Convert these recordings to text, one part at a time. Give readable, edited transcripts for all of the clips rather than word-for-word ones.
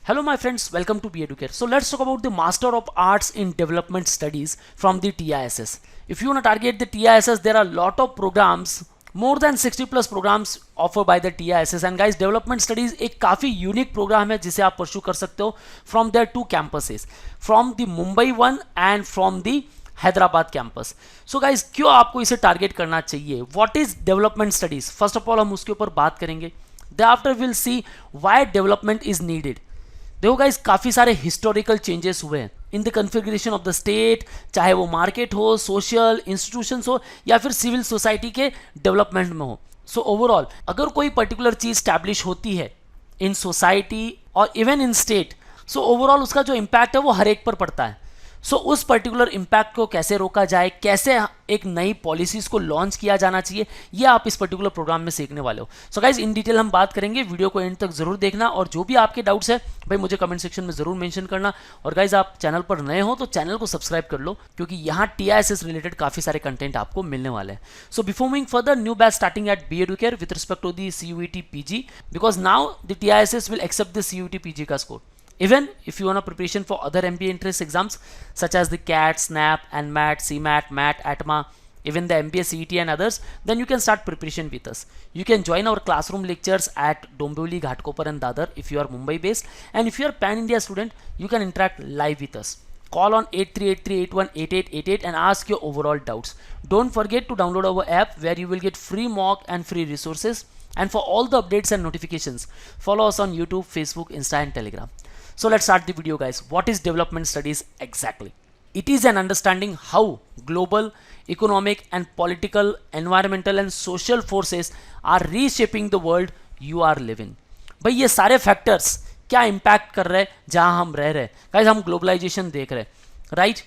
Hello my friends, welcome to BEducare. So let's talk about the Master of Arts in Development Studies from the TISS. If you want to target the TISS, there are a lot of programs, more than 60 plus programs offered by the TISS. And guys, Development Studies एक काफ़ी unique programme है जिसे आप pursue कर सकते हो from their two campuses, from the Mumbai one and from the Hyderabad campus. So guys क्यों आपको इसे टारगेट करना चाहिए? What is development studies? First of all हम उसके ऊपर बात करेंगे. The after will see why development is needed. देखो गाइज, काफ़ी सारे हिस्टोरिकल चेंजेस हुए हैं in the configuration of the state, चाहे वो मार्केट हो, सोशल इंस्टीट्यूशंस हो या फिर सिविल सोसाइटी के डेवलपमेंट में हो. सो ओवरऑल अगर कोई पर्टिकुलर चीज़ स्टैब्लिश होती है इन सोसाइटी और even in state, so overall उसका जो इम्पैक्ट है वो हर एक पर पड़ता है. सो उस पर्टिकुलर इम्पैक्ट को कैसे रोका जाए, कैसे एक नई पॉलिसीज को लॉन्च किया जाना चाहिए, ये आप इस पर्टिकुलर प्रोग्राम में सीखने वाले हो. सो गाइज इन डिटेल हम बात करेंगे, वीडियो को एंड तक जरूर देखना और जो भी आपके डाउट्स है भाई मुझे कमेंट सेक्शन में जरूर मेंशन करना. और गाइज आप चैनल पर नए हो तो चैनल को सब्सक्राइब कर लो क्योंकि यहाँ TISS रिलेटेड काफी सारे कंटेंट आपको मिलने वाले हैं. So before moving further, new batch starting at BEducare with respect to the CUET PG because now the TISS will accept the CUET PG का score. Even if you want a preparation for other MBA entrance exams such as the CAT, SNAP, NMAT, CMAT, MAT, ATMA, even the MBA CET and others, then you can start preparation with us. You can join our classroom lectures at Dombivli, Ghatkopar and Dadar if you are Mumbai based, and if you are Pan India student, you can interact live with us. Call on 8383818888 and ask your overall doubts. Don't forget to download our app where you will get free mock and free resources. And for all the updates and notifications, follow us on YouTube, Facebook, Insta and Telegram. So let's start the video guys. What is development studies exactly? It is an understanding how global, economic and political, environmental and social forces are reshaping the world you are living. भाई ये सारे factors क्या impact कर रहे हैं जहां हम रह रहे हैं. गाइस हम ग्लोबलाइजेशन देख रहे हैं, राइट?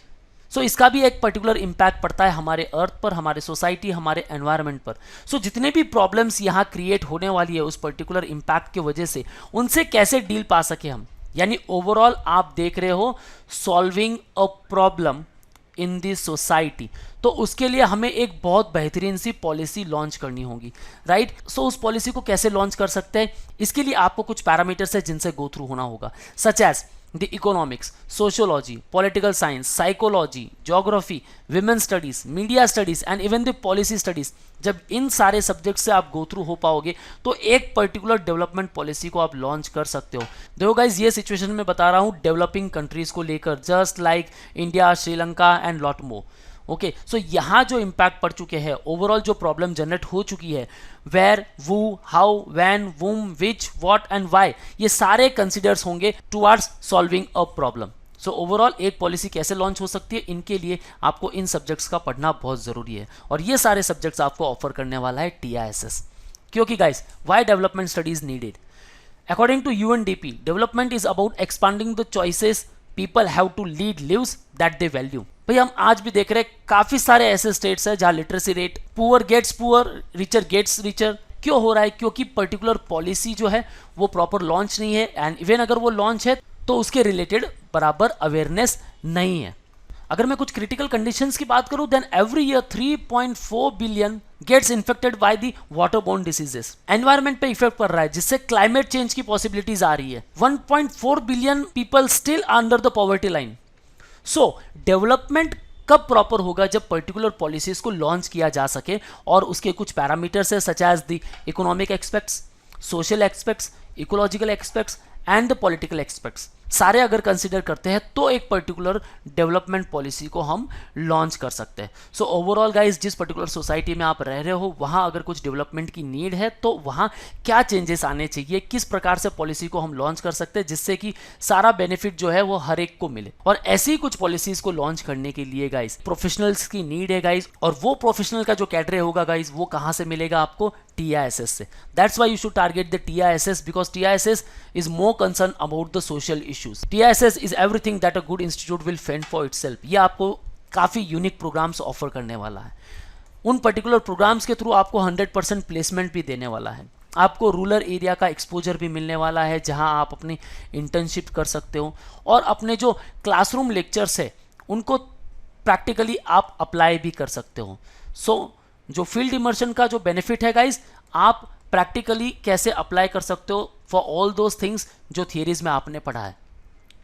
सो इसका भी एक पर्टिकुलर इम्पैक्ट पड़ता है हमारे अर्थ पर, हमारे सोसाइटी, हमारे एनवायरनमेंट पर. सो जितने भी प्रॉब्लम्स यहाँ क्रिएट होने वाली है उस पर्टिकुलर इम्पैक्ट की वजह से, उनसे कैसे डील पा सके हम, यानी ओवरऑल आप देख रहे हो solving a problem in the society. तो उसके लिए हमें एक बहुत बेहतरीन सी पॉलिसी लॉन्च करनी होगी, राइट? सो उस पॉलिसी को कैसे लॉन्च कर सकते हैं, इसके लिए आपको कुछ पैरामीटर्स है जिनसे गो थ्रू होना होगा, such as the economics, sociology, political science, psychology, geography, women studies, media studies and even the policy studies. जब इन सारे सब्जेक्ट से आप गो थ्रू हो पाओगे तो एक पर्टिकुलर डेवलपमेंट पॉलिसी को आप लॉन्च कर सकते हो. देखो गाइज ये सिचुएशन में बता रहा हूँ डेवलपिंग कंट्रीज को लेकर, just like India, Sri Lanka and lot more. Okay, so यहाँ जो इम्पैक्ट पड़ चुके हैं, ओवरऑल जो प्रॉब्लम जनरेट हो चुकी है, where, who, how, when, whom, which, what and why, ये सारे कंसिडर्स होंगे towards solving a problem. So overall एक पॉलिसी कैसे लॉन्च हो सकती है, इनके लिए आपको इन सब्जेक्ट्स का पढ़ना बहुत ज़रूरी है और ये सारे सब्जेक्ट्स आपको ऑफर करने वाला है TISS. क्योंकि guys why development studies needed? According to UNDP, development is about expanding the choices people have to lead lives that they value. भाई हम आज भी देख रहे हैं काफी सारे ऐसे स्टेट्स हैं जहां literacy rate, poor gets poor, richer gets richer. क्यों हो रहा है? क्योंकि पर्टिकुलर पॉलिसी जो है वो प्रॉपर लॉन्च नहीं है, एंड इवन अगर वो लॉन्च है तो उसके रिलेटेड बराबर अवेयरनेस नहीं है. अगर मैं कुछ क्रिटिकल कंडीशंस की बात करूं, then every year 3.4 billion gets infected by the waterborne diseases. Environment पे इफेक्ट पड़ रहा है जिससे क्लाइमेट चेंज की पॉसिबिलिटीज आ रही है. 1.4 billion people still under the poverty line. So development कब प्रॉपर होगा? जब पर्टिकुलर पॉलिसीज को लॉन्च किया जा सके और उसके कुछ पैरामीटर्स है such as the economic expects, social expects, ecological expects and the political expects सारे अगर कंसिडर करते हैं तो एक पर्टिकुलर डेवलपमेंट पॉलिसी को हम लॉन्च कर सकते हैं. सो ओवरऑल गाइज जिस पर्टिकुलर सोसाइटी में आप रह रहे हो वहाँ अगर कुछ डेवलपमेंट की नीड है तो वहाँ क्या चेंजेस आने चाहिए, किस प्रकार से पॉलिसी को हम लॉन्च कर सकते हैं जिससे कि सारा बेनिफिट जो है वो हर एक को मिले. और ऐसी कुछ पॉलिसीज को लॉन्च करने के लिए गाइज प्रोफेशनल्स की नीड है गाइज, और वो प्रोफेशनल का जो कैडरे होगा गाइज वो कहाँ से मिलेगा आपको? TISS से. That's why you should target the TISS because TISS is more concerned about the social issues. TISS is everything that a good institute will fend for itself. ये आपको काफ़ी यूनिक प्रोग्राम्स ऑफर करने वाला है. उन particular programmes के through आपको 100% placement भी देने वाला है. आपको रूरल एरिया का एक्सपोजर भी मिलने वाला है जहां आप अपनी इंटर्नशिप कर सकते हो और अपने जो क्लासरूम लेक्चर्स है उनको प्रैक्टिकली आप अप्लाई भी कर सकते हो. सो जो फील्ड इमर्शन का जो बेनिफिट है गाइज, आप प्रैक्टिकली कैसे अप्लाई कर सकते हो फॉर ऑल दोज थिंग्स जो थियरीज में आपने पढ़ा है।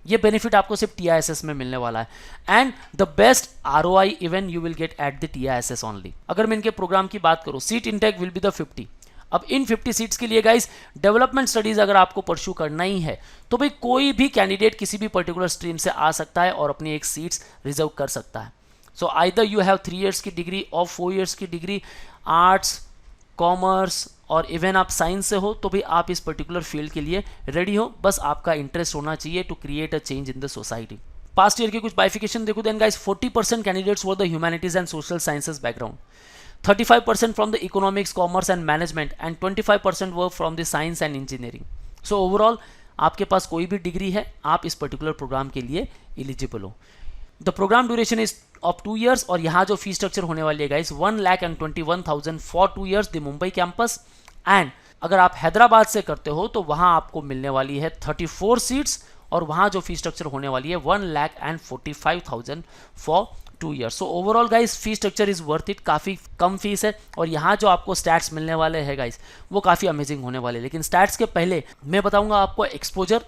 ये बेनिफिट आपको सिर्फ TISS में मिलने वाला है and the best ROI even you will get at the TISS only. अगर मैं इनके प्रोग्राम की बात करूं, seat intake will be the 50। अब इन 50 सीट्स के लिए गाइस डेवलपमेंट स्टडीज अगर आपको परस्यू करना ही है तो भाई कोई भी कैंडिडेट किसी भी पर्टिकुलर स्ट्रीम से आ सकता है और अपनी एक सीट्स रिजर्व कर सकता है। So either you have 3 years की डिग्री और 4 इयर्स की डिग्री, आर्ट्स, कॉमर्स और इवन आप साइंस से हो तो भी आप इस पर्टिकुलर फील्ड के लिए रेडी हो, बस आपका इंटरेस्ट होना चाहिए to create a change in the society. Past year की कुछ बाइफिकेशन देखो then guys 40% candidates were the humanities and social sciences background, 35% from the economics, commerce and management and 25% were from the science and engineering. So overall आपके पास कोई भी degree है, आप इस पर्टिकुलर प्रोग्राम के लिए एलिजिबल हो। The programme duration is of 2 years और यहाँ जो फी स्ट्रक्चर होने वाली है guys 1,21,000 for 2 years the Mumbai campus. And अगर आप हैदराबाद से करते हो तो वहाँ आपको मिलने वाली है 34 सीट्स और वहाँ जो फी स्ट्रक्चर होने वाली है 1,45,000 for 2 years। So overall guys fee structure is worth it, काफ़ी कम फीस है और यहाँ जो आपको स्टैट्स मिलने वाले हैं गाइस वो काफ़ी अमेजिंग होने वाले। लेकिन स्टैट्स के पहले मैं बताऊँगा आपको एक्सपोजर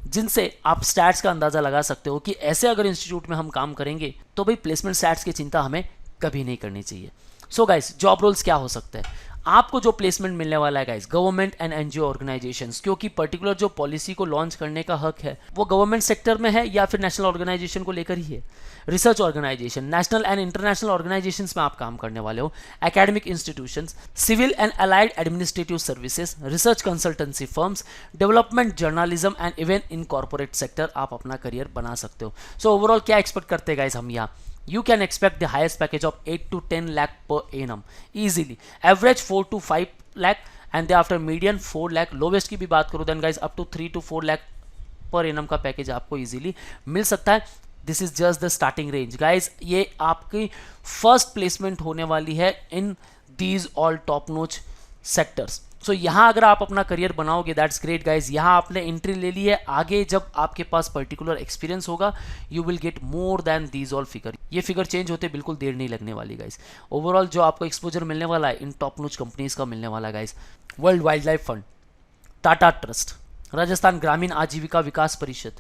जिनसे आप स्टैट्स का अंदाज़ा लगा सकते हो कि ऐसे अगर इंस्टीट्यूट में हम काम करेंगे तो भाई प्लेसमेंट स्टैट्स की चिंता हमें कभी नहीं करनी चाहिए। सो गाइस जॉब रोल्स क्या हो सकते हैं, आपको जो प्लेसमेंट मिलने वाला है guys government and NGO organisations, क्योंकि पर्टिकुलर जो पॉलिसी को लॉन्च करने का हक है वो गवर्नमेंट सेक्टर में है या फिर नेशनल ऑर्गेनाइजेशन को लेकर ही है। Research organisation, national and international organisations में आप काम करने वाले हो, academic institutions, civil and allied administrative services, research consultancy firms, development journalism and even in corporate sector आप अपना करियर बना सकते हो। सो ओवरऑल क्या एक्सपेक्ट करते हैं गाइस हम यहाँ, you can expect the highest package of 8 to 10 lakh per annum easily, average 4 to 5 lakh and thereafter median 4 lakh, lowest की भी बात करूँ then guys up to 3 to 4 lakh per annum का पैकेज आपको easily मिल सकता है। This is just the starting range guys, ये आपकी फर्स्ट प्लेसमेंट होने वाली है in these all top notch sectors. So यहाँ अगर आप अपना करियर बनाओगे दैट्स ग्रेट गाइज, यहाँ आपने एंट्री ले ली है, आगे जब आपके पास पर्टिकुलर एक्सपीरियंस होगा you will get more than these all figure. ये फिगर चेंज होते बिल्कुल देर नहीं लगने वाली गाइज। ओवरऑल जो आपको एक्सपोजर मिलने वाला है इन टॉप नोच कंपनीज का मिलने वाला है guys, World Wildlife Fund, Tata Trust, Rajasthan Gramin Aajeevika Vikas Parishad,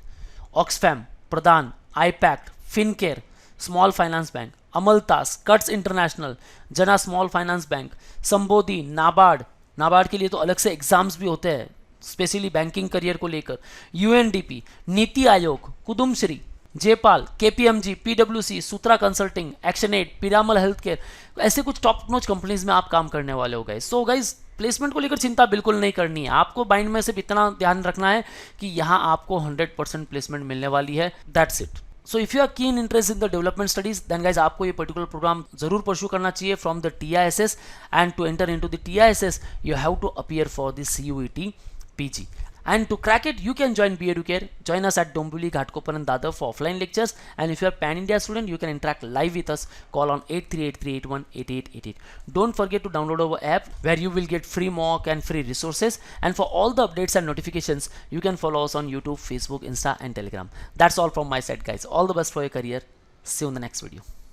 Oxfam, Pradan, आईपैक्ट, Fincare, Small Finance Bank, Amaltas, CUTS International, Jana Small Finance Bank, Sambodhi, NABARD, NABARD के लिए तो अलग से एग्जाम्स भी होते हैं स्पेशली बैंकिंग करियर को लेकर, UNDP, NITI Aayog, कुदुमश्री, जेपाल, KPMG, PwC, सूत्रा कंसल्टिंग, एक्शनेट, पिरामल हेल्थ केयर, ऐसे कुछ टॉप नॉच कंपनीज में आप काम करने वाले हो गाइस। सो गाइस प्लेसमेंट को लेकर चिंता बिल्कुल नहीं करनी है, आपको माइंड में सिर्फ इतना ध्यान रखना है कि यहाँ आपको 100% प्लेसमेंट मिलने वाली है, that's it. So if you are keen interest in the development studies then guys आपको ये पर्टिकुलर प्रोग्राम जरूर परस्यू करना चाहिए from the TISS, and to enter into the TISS you have to appear for the CUET PG. And to crack it, you can join BEducare. Join us at Dombivli, Ghatkopar and Dadar for offline lectures. And if you are Pan-India student, you can interact live with us. Call on 8383818888. Don't forget to download our app where you will get free mock and free resources. And for all the updates and notifications, you can follow us on YouTube, Facebook, Insta and Telegram. That's all from my side guys. All the best for your career. See you in the next video.